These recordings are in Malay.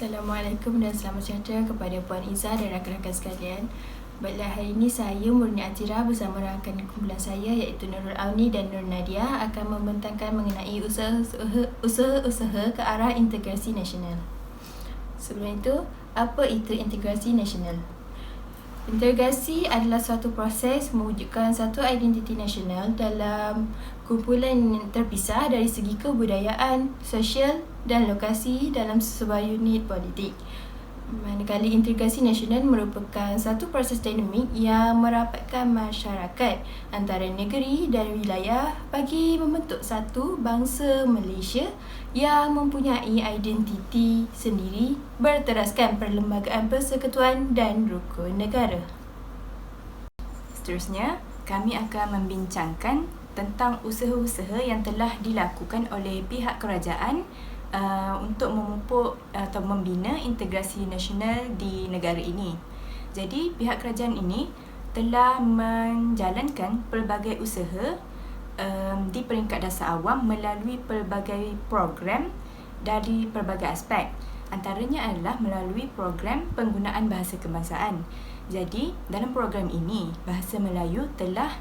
Assalamualaikum dan selamat sejahtera kepada Puan Izzah dan rakan-rakan sekalian. Baiklah, hari ini saya Murni Atira bersama rakan kumpulan saya iaitu Nurul Auni dan Nur Nadia akan membentangkan mengenai usaha-usaha ke arah integrasi nasional. Sebelum itu, apa itu integrasi nasional? Integrasi adalah suatu proses mewujudkan satu identiti nasional dalam kumpulan yang terpisah dari segi kebudayaan, sosial dan lokasi dalam sebuah unit politik. Manakala integrasi nasional merupakan satu proses dinamik yang merapatkan masyarakat antara negeri dan wilayah bagi membentuk satu bangsa Malaysia yang mempunyai identiti sendiri berteraskan perlembagaan persekutuan dan rukun negara. Seterusnya, kami akan membincangkan tentang usaha-usaha yang telah dilakukan oleh pihak kerajaan untuk memupuk atau membina integrasi nasional di negara ini. Jadi, pihak kerajaan ini telah menjalankan pelbagai usaha di peringkat dasar awam melalui pelbagai program dari pelbagai aspek. Antaranya adalah melalui program penggunaan bahasa kebangsaan. Jadi, dalam program ini, bahasa Melayu telah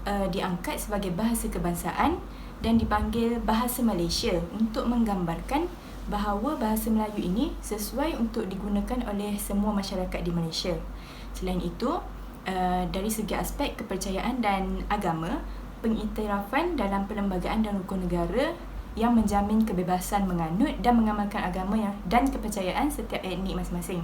diangkat sebagai bahasa kebangsaan dan dipanggil Bahasa Malaysia untuk menggambarkan bahawa bahasa Melayu ini sesuai untuk digunakan oleh semua masyarakat di Malaysia. Selain itu, dari segi aspek kepercayaan dan agama, pengiktirafan dalam perlembagaan dan rukun negara yang menjamin kebebasan menganut dan mengamalkan agama dan kepercayaan setiap etnik masing-masing.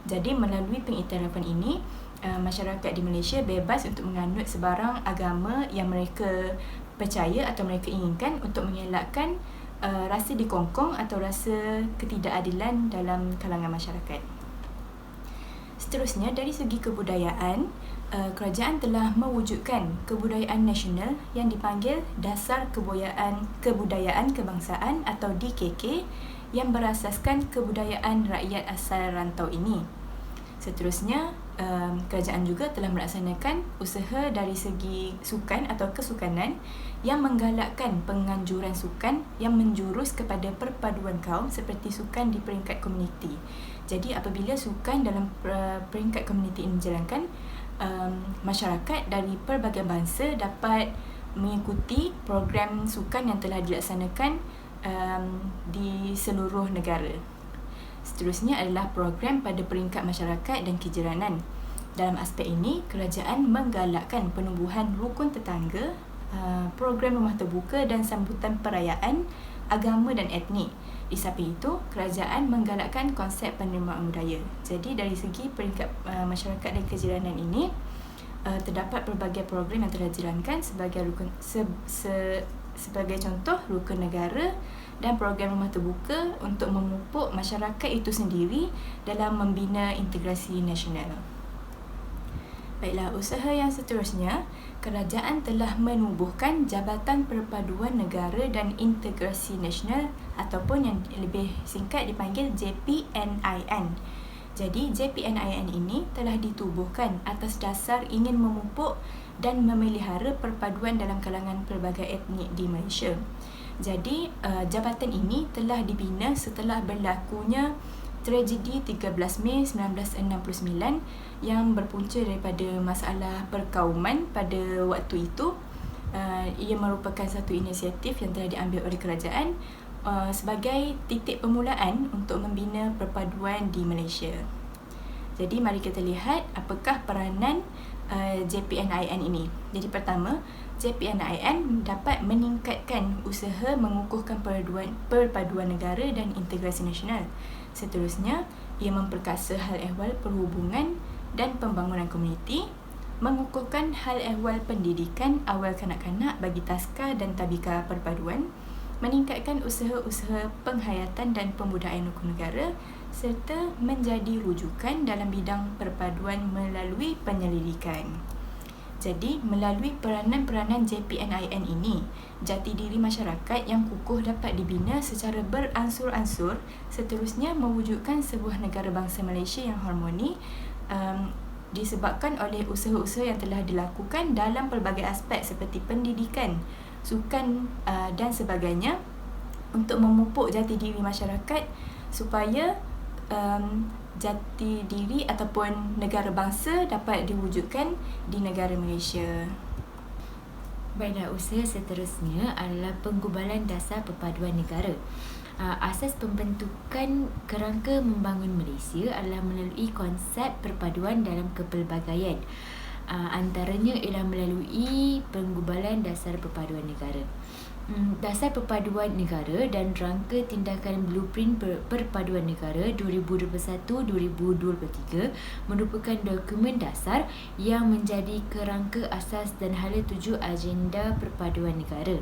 Jadi, melalui pengiktirafan ini, masyarakat di Malaysia bebas untuk menganut sebarang agama yang mereka percaya atau mereka inginkan untuk mengelakkan rasa dikongkong atau rasa ketidakadilan dalam kalangan masyarakat. Seterusnya, dari segi kebudayaan, kerajaan telah mewujudkan kebudayaan nasional yang dipanggil Dasar Kebudayaan Kebangsaan atau DKK yang berasaskan kebudayaan rakyat asal rantau ini. Seterusnya, kerajaan juga telah melaksanakan usaha dari segi sukan atau kesukanan yang menggalakkan penganjuran sukan yang menjurus kepada perpaduan kaum seperti sukan di peringkat komuniti. Jadi, apabila sukan dalam peringkat komuniti ini dijalankan, masyarakat dari pelbagai bangsa dapat mengikuti program sukan yang telah dilaksanakan di seluruh negara. Seterusnya adalah program pada peringkat masyarakat dan kejiranan. Dalam aspek ini, kerajaan menggalakkan penumbuhan rukun tetangga, program rumah terbuka dan sambutan perayaan agama dan etnik. Di samping itu, kerajaan menggalakkan konsep penerimaan budaya. Jadi, dari segi peringkat masyarakat dan kejiranan ini, terdapat pelbagai program yang telah dijalankan sebagai sebagai contoh rukun negara dan program rumah terbuka untuk memupuk masyarakat itu sendiri dalam membina integrasi nasional. Baiklah, usaha yang seterusnya, kerajaan telah menubuhkan Jabatan Perpaduan Negara dan Integrasi Nasional ataupun yang lebih singkat dipanggil JPNIN. Jadi, JPNIN ini telah ditubuhkan atas dasar ingin memupuk dan memelihara perpaduan dalam kalangan pelbagai etnik di Malaysia. Jadi, jabatan ini telah dibina setelah berlakunya tragedi 13 Mei 1969 yang berpunca daripada masalah perkauman pada waktu itu. Ia merupakan satu inisiatif yang telah diambil oleh kerajaan sebagai titik permulaan untuk membina perpaduan di Malaysia. Jadi, mari kita lihat apakah peranan JPNIN ini. Jadi, pertama, JPNIN dapat meningkatkan usaha mengukuhkan perpaduan negara dan integrasi nasional. Seterusnya, ia memperkasa hal ehwal perhubungan dan pembangunan komuniti, mengukuhkan hal ehwal pendidikan awal kanak-kanak bagi taska dan tabika perpaduan, meningkatkan usaha-usaha penghayatan dan pembudayaan rukun negara serta menjadi rujukan dalam bidang perpaduan melalui penyelidikan. Jadi, melalui peranan-peranan JPNIN ini, jati diri masyarakat yang kukuh dapat dibina secara beransur-ansur, seterusnya mewujudkan sebuah negara bangsa Malaysia yang harmoni disebabkan oleh usaha-usaha yang telah dilakukan dalam pelbagai aspek seperti pendidikan, sukan dan sebagainya untuk memupuk jati diri masyarakat supaya jati diri ataupun negara bangsa dapat diwujudkan di negara Malaysia. Baiklah, usaha seterusnya adalah penggubalan dasar perpaduan negara. Asas pembentukan kerangka membangun Malaysia adalah melalui konsep perpaduan dalam kepelbagaian. Antaranya ialah melalui penggubalan dasar perpaduan negara. Dasar Perpaduan Negara dan Rangka Tindakan Blueprint Perpaduan Negara 2021-2023 merupakan dokumen dasar yang menjadi kerangka asas dan hala tuju agenda perpaduan negara.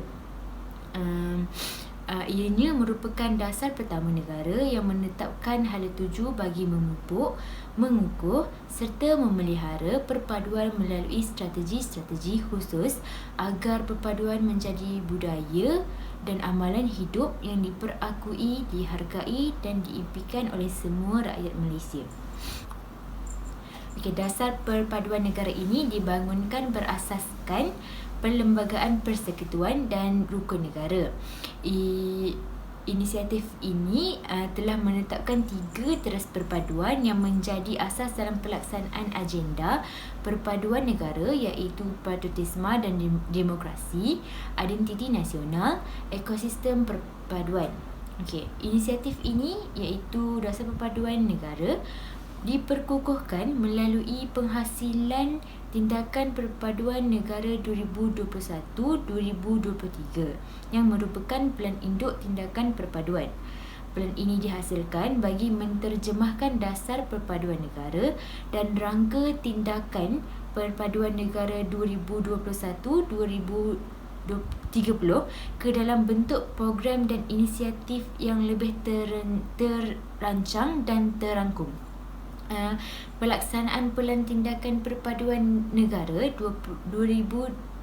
Ianya merupakan dasar pertama negara yang menetapkan hala tuju bagi memupuk, mengukuh serta memelihara perpaduan melalui strategi-strategi khusus agar perpaduan menjadi budaya dan amalan hidup yang diperakui, dihargai dan diimpikan oleh semua rakyat Malaysia. Dasar perpaduan negara ini dibangunkan berasaskan Perlembagaan Persekutuan dan Rukun Negara. Inisiatif ini telah menetapkan 3 teras perpaduan yang menjadi asas dalam pelaksanaan agenda perpaduan negara, iaitu patriotisme dan demokrasi, identiti nasional, ekosistem perpaduan. Inisiatif ini iaitu dasar perpaduan negara diperkukuhkan melalui penghasilan Tindakan Perpaduan Negara 2021-2023 yang merupakan Pelan Induk Tindakan Perpaduan. Pelan ini dihasilkan bagi menterjemahkan dasar perpaduan negara dan rangka tindakan perpaduan negara 2021-2030 ke dalam bentuk program dan inisiatif yang lebih terancang dan terangkum. Pelaksanaan Pelan Tindakan Perpaduan Negara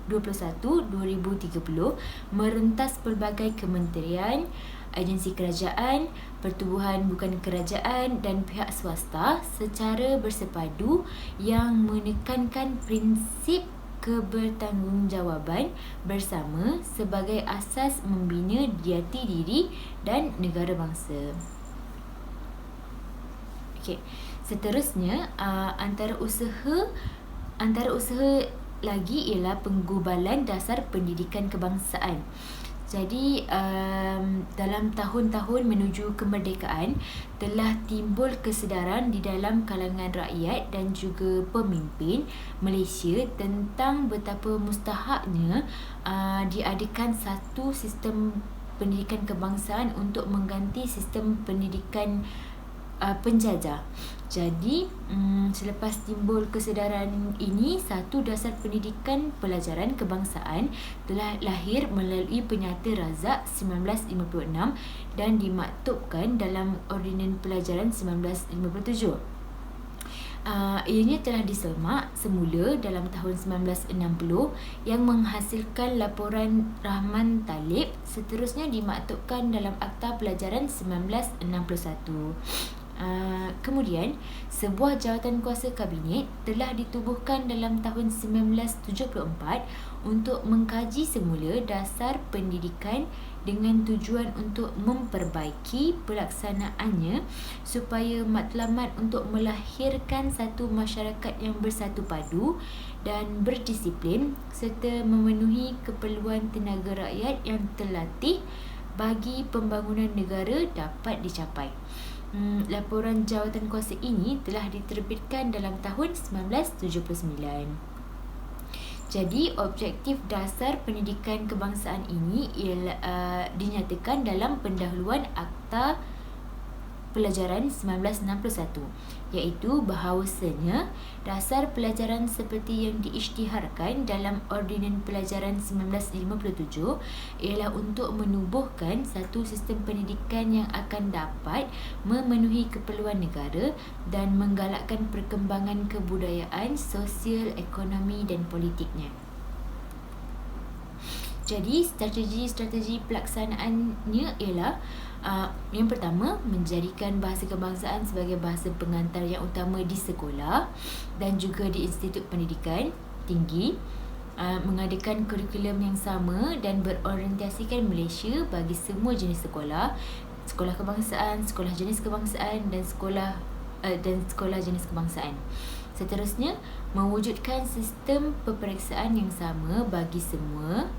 2021-2030 merentas pelbagai kementerian, agensi kerajaan, pertubuhan bukan kerajaan dan pihak swasta secara bersepadu yang menekankan prinsip kebertanggungjawaban bersama sebagai asas membina jati diri dan negara bangsa. Seterusnya, antara usaha lagi ialah penggubalan dasar pendidikan kebangsaan. Jadi, dalam tahun-tahun menuju kemerdekaan telah timbul kesedaran di dalam kalangan rakyat dan juga pemimpin Malaysia tentang betapa mustahaknya diadakan satu sistem pendidikan kebangsaan untuk mengganti sistem pendidikan penjajah. Jadi, selepas timbul kesedaran ini, satu dasar pendidikan pelajaran kebangsaan telah lahir melalui Penyata Razak 1956 dan dimaktubkan dalam Ordinan Pelajaran 1957. Ianya telah disemak semula dalam tahun 1960 yang menghasilkan laporan Rahman Talib, seterusnya dimaktubkan dalam Akta Pelajaran 1961. Kemudian, sebuah jawatan kuasa kabinet telah ditubuhkan dalam tahun 1974 untuk mengkaji semula dasar pendidikan dengan tujuan untuk memperbaiki pelaksanaannya supaya matlamat untuk melahirkan satu masyarakat yang bersatu padu dan berdisiplin serta memenuhi keperluan tenaga rakyat yang terlatih bagi pembangunan negara dapat dicapai. Laporan jawatan kuasa ini telah diterbitkan dalam tahun 1979. Jadi, objektif dasar pendidikan kebangsaan ini ialah dinyatakan dalam pendahuluan Akta Pelajaran 1961, iaitu bahawasanya dasar pelajaran seperti yang diisytiharkan dalam Ordinan Pelajaran 1957 ialah untuk menubuhkan satu sistem pendidikan yang akan dapat memenuhi keperluan negara dan menggalakkan perkembangan kebudayaan, sosial, ekonomi dan politiknya. Jadi, strategi pelaksanaannya ialah yang pertama, menjadikan bahasa kebangsaan sebagai bahasa pengantar yang utama di sekolah dan juga di institut pendidikan tinggi, mengadakan kurikulum yang sama dan berorientasikan Malaysia bagi semua jenis sekolah sekolah kebangsaan, sekolah jenis kebangsaan dan sekolah jenis kebangsaan. Seterusnya, mewujudkan sistem peperiksaan yang sama bagi semua,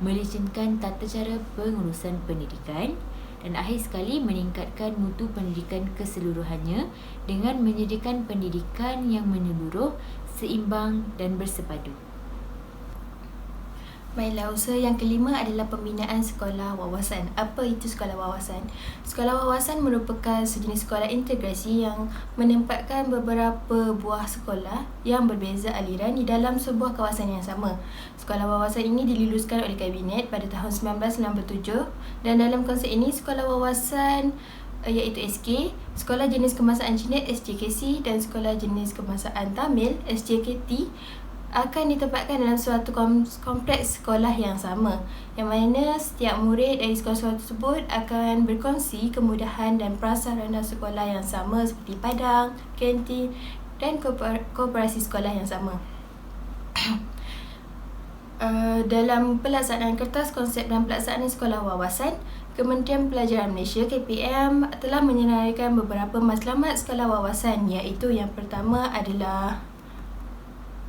melicinkan tata cara pengurusan pendidikan, dan akhir sekali meningkatkan mutu pendidikan keseluruhannya dengan menyediakan pendidikan yang menyeluruh, seimbang dan bersepadu. Baiklah, usaha yang kelima adalah pembinaan sekolah wawasan. Apa itu sekolah wawasan? Sekolah wawasan merupakan sejenis sekolah integrasi yang menempatkan beberapa buah sekolah yang berbeza aliran di dalam sebuah kawasan yang sama. Sekolah wawasan ini diluluskan oleh Kabinet pada tahun 1997 dan dalam konsep ini sekolah wawasan iaitu SK, Sekolah Jenis Kebangsaan Cina SJKC dan Sekolah Jenis Kebangsaan Tamil SJKT akan ditempatkan dalam suatu kompleks sekolah yang sama, yang mana setiap murid dari sekolah-sekolah tersebut akan berkongsi kemudahan dan prasarana sekolah yang sama seperti padang, kantin dan koperasi sekolah yang sama. Dalam pelaksanaan kertas konsep dan pelaksanaan sekolah wawasan, Kementerian Pelajaran Malaysia KPM telah menyenaraikan beberapa matlamat sekolah wawasan, iaitu yang pertama adalah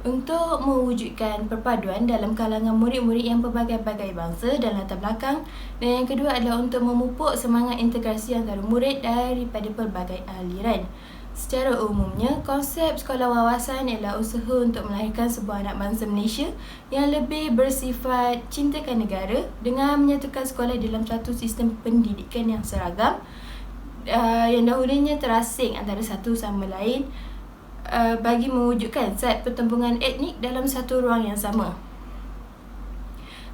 untuk mewujudkan perpaduan dalam kalangan murid-murid yang berbagai-bagai bangsa dan latar belakang, dan yang kedua adalah untuk memupuk semangat integrasi antara murid daripada pelbagai aliran. Secara umumnya, konsep sekolah wawasan ialah usaha untuk melahirkan sebuah anak bangsa Malaysia yang lebih bersifat cintakan negara dengan menyatukan sekolah dalam satu sistem pendidikan yang seragam, yang dahulunya terasing antara satu sama lain, bagi mewujudkan zat pertembungan etnik dalam satu ruang yang sama.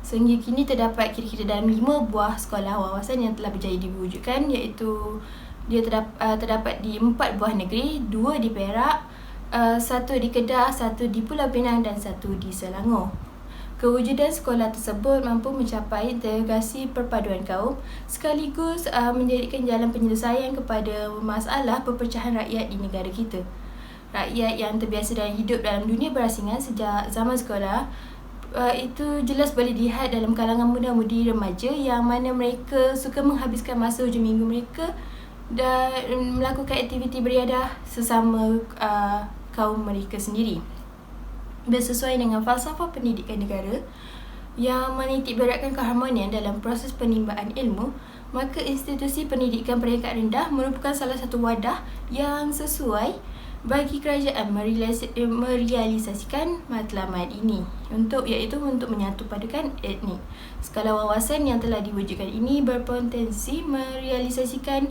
Sehingga kini terdapat kira-kira dalam 5 buah sekolah wawasan yang telah berjaya diwujudkan, iaitu dia terdapat di 4 buah negeri, 2 di Perak, 1 di Kedah, 1 di Pulau Pinang dan 1 di Selangor. Kewujudan sekolah tersebut mampu mencapai integrasi perpaduan kaum sekaligus menjadikan jalan penyelesaian kepada masalah perpecahan rakyat di negara kita. Rakyat yang terbiasa dalam hidup dalam dunia berasingan sejak zaman sekolah, itu jelas boleh dilihat dalam kalangan muda-mudi remaja yang mana mereka suka menghabiskan masa hujung minggu mereka dan melakukan aktiviti beriadah sesama kaum mereka sendiri. Bersesuaian dengan falsafah pendidikan negara yang menitik beratkan keharmonian dalam proses penimbangan ilmu, maka institusi pendidikan peringkat rendah merupakan salah satu wadah yang sesuai bagi kerajaan merealisasikan matlamat ini, iaitu untuk menyatu padukan etnik. Sekolah wawasan yang telah diwujudkan ini berpotensi merealisasikan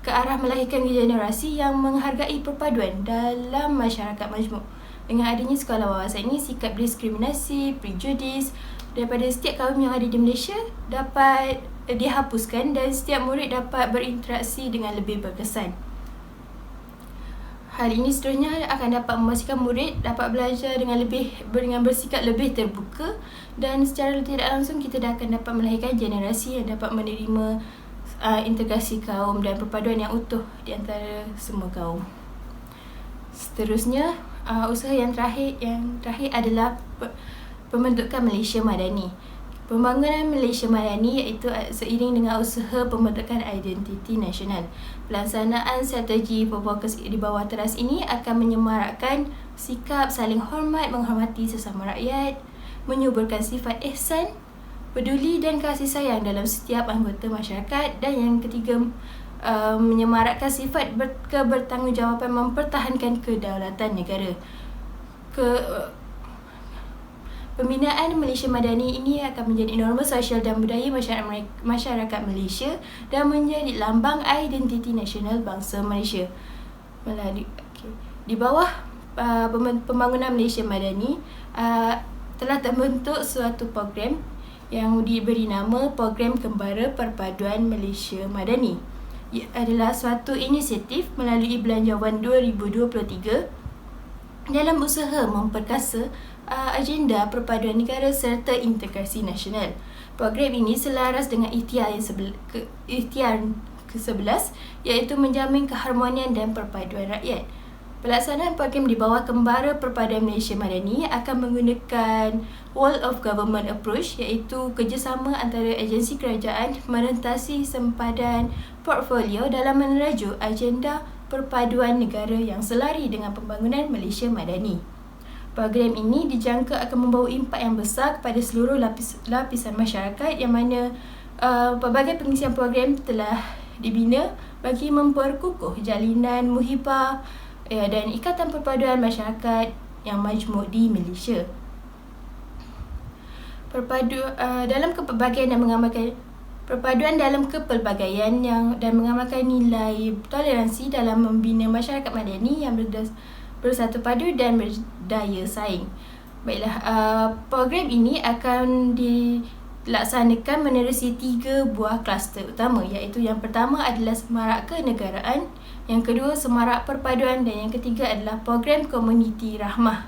ke arah melahirkan generasi yang menghargai perpaduan dalam masyarakat majmuk. Dengan adanya sekolah wawasan ini, sikap diskriminasi, prejudis daripada setiap kaum yang ada di Malaysia dapat dihapuskan dan setiap murid dapat berinteraksi dengan lebih berkesan. Hal ini seterusnya akan dapat memastikan murid dapat belajar dengan bersikap lebih terbuka, dan secara tidak langsung kita akan dapat melahirkan generasi yang dapat menerima integrasi kaum dan perpaduan yang utuh di antara semua kaum. Seterusnya, usaha yang terakhir adalah pembentukan Malaysia Madani. Pembangunan Malaysia Madani iaitu seiring dengan usaha pembentukan identiti nasional. Pelaksanaan strategi Fokus di bawah teras ini akan menyemarakkan sikap saling hormat, menghormati sesama rakyat, menyuburkan sifat ihsan, peduli dan kasih sayang dalam setiap anggota masyarakat, dan yang ketiga, menyemarakkan sifat kebertanggungjawaban mempertahankan kedaulatan negara. Pembinaan Malaysia Madani ini akan menjadi norma sosial dan budaya masyarakat Malaysia dan menjadi lambang identiti nasional bangsa Malaysia. Di bawah pembangunan Malaysia Madani telah terbentuk suatu program yang diberi nama Program Kembara Perpaduan Malaysia Madani. Ia adalah suatu inisiatif melalui Belanjawan 2023 dalam usaha memperkasa agenda perpaduan negara serta integrasi nasional. Program ini selaras dengan ikhtiar ke-11, iaitu menjamin keharmonian dan perpaduan rakyat. Pelaksanaan program di bawah Kembara Perpaduan Malaysia Madani akan menggunakan World of Government Approach, iaitu kerjasama antara agensi kerajaan merentasi sempadan portfolio dalam meneraju agenda perpaduan negara yang selari dengan pembangunan Malaysia Madani. Program ini dijangka akan membawa impak yang besar kepada seluruh lapisan masyarakat, yang mana pelbagai pengisian program telah dibina bagi memperkukuh jalinan muhibah dan ikatan perpaduan masyarakat yang majmuk di Malaysia. Dalam kepelbagaian dan mengamalkan perpaduan dalam kepelbagaian dan mengamalkan nilai toleransi dalam membina masyarakat madani yang bersatu padu dan berdaya saing. Baiklah, program ini akan dilaksanakan menerusi 3 buah kluster utama, iaitu yang pertama adalah semarak kenegaraan, yang kedua semarak perpaduan dan yang ketiga adalah program komuniti rahmah.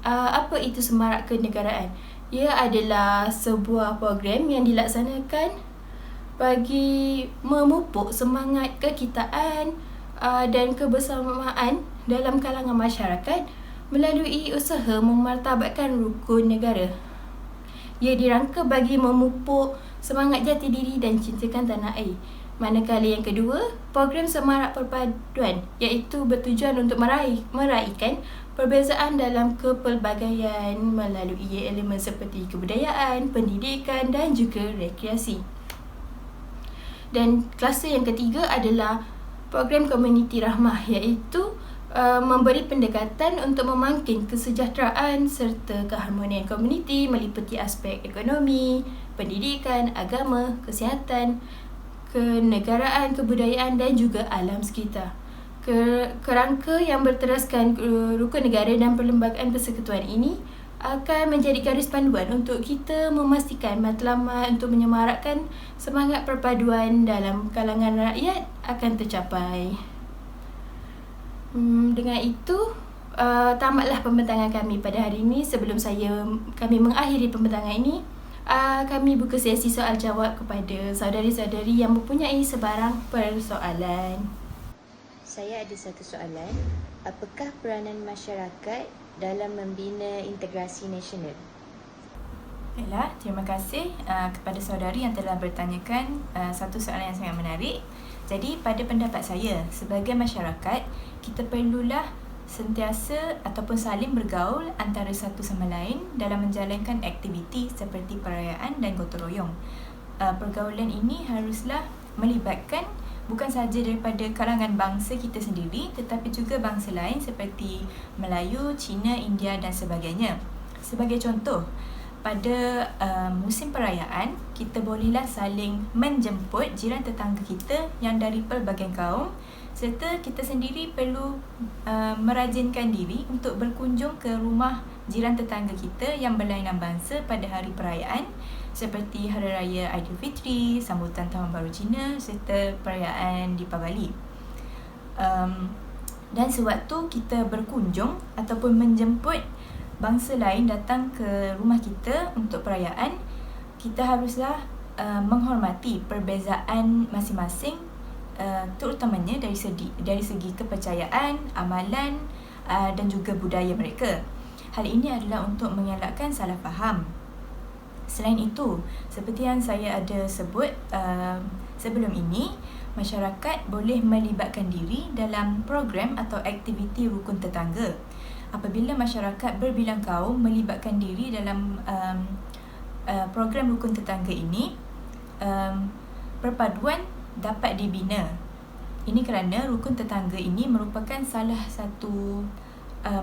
Apa itu semarak kenegaraan? Ia adalah sebuah program yang dilaksanakan bagi memupuk semangat kekitaan dan kebersamaan dalam kalangan masyarakat melalui usaha memartabatkan rukun negara. Ia dirangka bagi memupuk semangat jati diri dan cintakan tanah air. Manakala yang kedua, program semarak perpaduan, iaitu bertujuan untuk meraihkan perbezaan dalam kepelbagaian melalui elemen seperti kebudayaan, pendidikan dan juga rekreasi. Dan kluster yang ketiga adalah program komuniti rahmah, iaitu memberi pendekatan untuk memangkin kesejahteraan serta keharmonian komuniti meliputi aspek ekonomi, pendidikan, agama, kesihatan, kenegaraan, kebudayaan dan juga alam sekitar. Kerangka yang berteraskan rukun negara dan perlembagaan persekutuan ini akan menjadi garis panduan untuk kita memastikan matlamat untuk menyemarakkan semangat perpaduan dalam kalangan rakyat akan tercapai. Dengan itu, tamatlah pembentangan kami pada hari ini. Sebelum kami mengakhiri pembentangan ini, kami buka sesi soal jawab kepada saudari-saudari yang mempunyai sebarang persoalan. Saya ada satu soalan. Apakah peranan masyarakat dalam membina integrasi nasional? Baiklah, terima kasih kepada saudari yang telah bertanyakan satu soalan yang sangat menarik. Jadi, pada pendapat saya, sebagai masyarakat, kita perlulah sentiasa ataupun saling bergaul antara satu sama lain dalam menjalankan aktiviti seperti perayaan dan gotong royong. Pergaulan ini haruslah melibatkan bukan sahaja daripada kalangan bangsa kita sendiri, tetapi juga bangsa lain seperti Melayu, Cina, India dan sebagainya. Sebagai contoh, pada musim perayaan, kita bolehlah saling menjemput jiran tetangga kita yang dari pelbagai kaum, serta kita sendiri perlu merajinkan diri untuk berkunjung ke rumah jiran tetangga kita yang berlainan bangsa pada hari perayaan seperti Hari Raya Aidilfitri, sambutan Tahun Baru Cina serta perayaan Deepavali. Dan sewaktu kita berkunjung ataupun menjemput bangsa lain datang ke rumah kita untuk perayaan, kita haruslah menghormati perbezaan masing-masing, terutamanya dari segi kepercayaan, amalan dan juga budaya mereka. Hal ini adalah untuk mengelakkan salah faham. Selain itu, seperti yang saya ada sebut sebelum ini, masyarakat boleh melibatkan diri dalam program atau aktiviti rukun tetangga. Apabila masyarakat berbilang kaum melibatkan diri dalam program rukun tetangga ini, perpaduan dapat dibina. Ini kerana rukun tetangga ini merupakan salah satu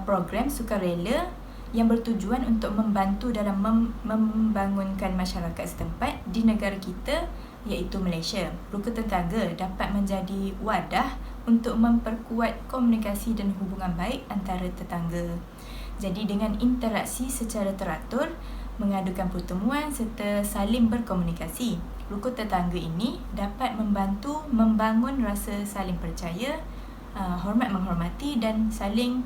program sukarela yang bertujuan untuk membantu dalam membangunkan masyarakat setempat di negara kita, iaitu Malaysia. Rukun tetangga dapat menjadi wadah untuk memperkuat komunikasi dan hubungan baik antara tetangga. Jadi dengan interaksi secara teratur, mengadakan pertemuan serta saling berkomunikasi, rukun tetangga ini dapat membantu membangun rasa saling percaya, hormat menghormati dan saling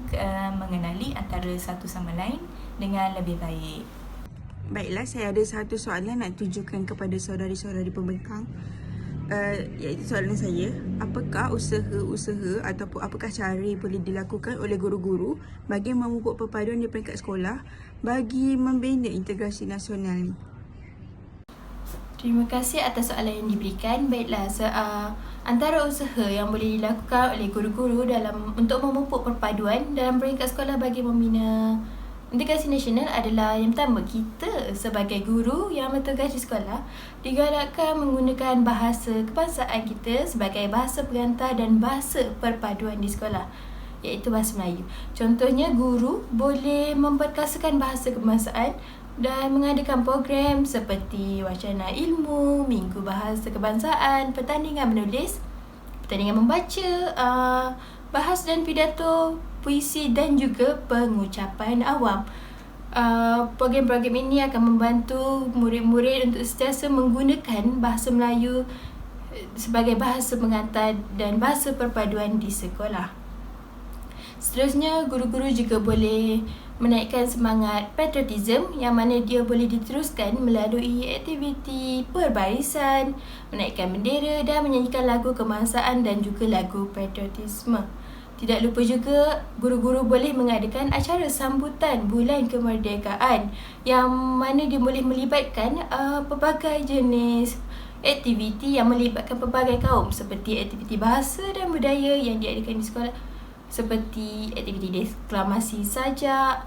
mengenali antara satu sama lain dengan lebih baik. Baiklah, saya ada satu soalan nak tujukan kepada saudari-saudari pembentang. Iaitu soalan saya, apakah usaha-usaha ataupun apakah cara yang boleh dilakukan oleh guru-guru bagi memupuk perpaduan di peringkat sekolah bagi membina integrasi nasional? Terima kasih atas soalan yang diberikan. Baiklah, antara usaha yang boleh dilakukan oleh guru-guru untuk memupuk perpaduan dalam peringkat sekolah bagi membina integrasi nasional adalah yang pertama, kita sebagai guru yang bertugas di sekolah digalakkan menggunakan bahasa kebangsaan kita sebagai bahasa pengantar dan bahasa perpaduan di sekolah, iaitu bahasa Melayu. Contohnya, guru boleh memperkasakan bahasa kebangsaan dan mengadakan program seperti wacana ilmu, minggu bahasa kebangsaan, pertandingan menulis, pertandingan membaca, bahas dan pidato, puisi dan juga pengucapan awam. Program-program ini akan membantu murid-murid untuk sentiasa menggunakan bahasa Melayu sebagai bahasa pengantar dan bahasa perpaduan di sekolah. Seterusnya, guru-guru juga boleh menaikkan semangat patriotism yang mana dia boleh diteruskan melalui aktiviti perbarisan, menaikkan bendera dan menyanyikan lagu kebangsaan dan juga lagu patriotisme. Tidak lupa juga, guru-guru boleh mengadakan acara sambutan Bulan Kemerdekaan yang mana dia boleh melibatkan pelbagai jenis aktiviti yang melibatkan pelbagai kaum seperti aktiviti bahasa dan budaya yang diadakan di sekolah, seperti aktiviti deklamasi sajak,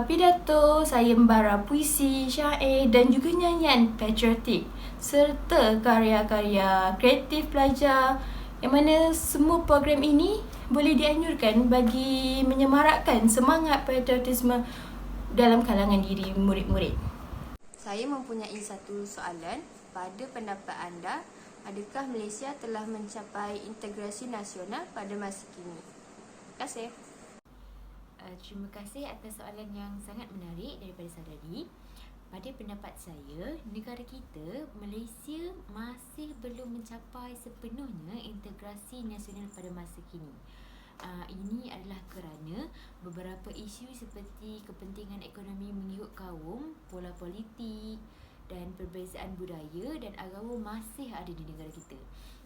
pidato, sayembara puisi, syair dan juga nyanyian patriotik serta karya-karya kreatif pelajar, yang mana semua program ini boleh dianjurkan bagi menyemarakkan semangat patriotisme dalam kalangan diri murid-murid. Saya mempunyai satu soalan. Pada pendapat anda, adakah Malaysia telah mencapai integrasi nasional pada masa kini? Terima kasih. Terima kasih atas soalan yang sangat menarik daripada saudari. Pada pendapat saya, negara kita, Malaysia, masih belum mencapai sepenuhnya integrasi nasional pada masa kini. Ini adalah kerana beberapa isu seperti kepentingan ekonomi mengikut kaum, pola politik dan perbezaan budaya dan agama masih ada di negara kita.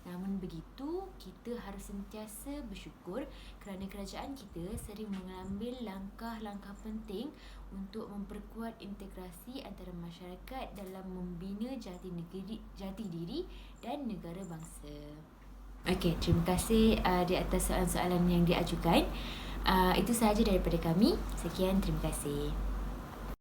Namun begitu, kita harus sentiasa bersyukur kerana kerajaan kita sering mengambil langkah-langkah penting untuk memperkuat integrasi antara masyarakat dalam membina jati diri dan negara bangsa. Okey, terima kasih di atas soalan-soalan yang diajukan. Itu sahaja daripada kami. Sekian, terima kasih.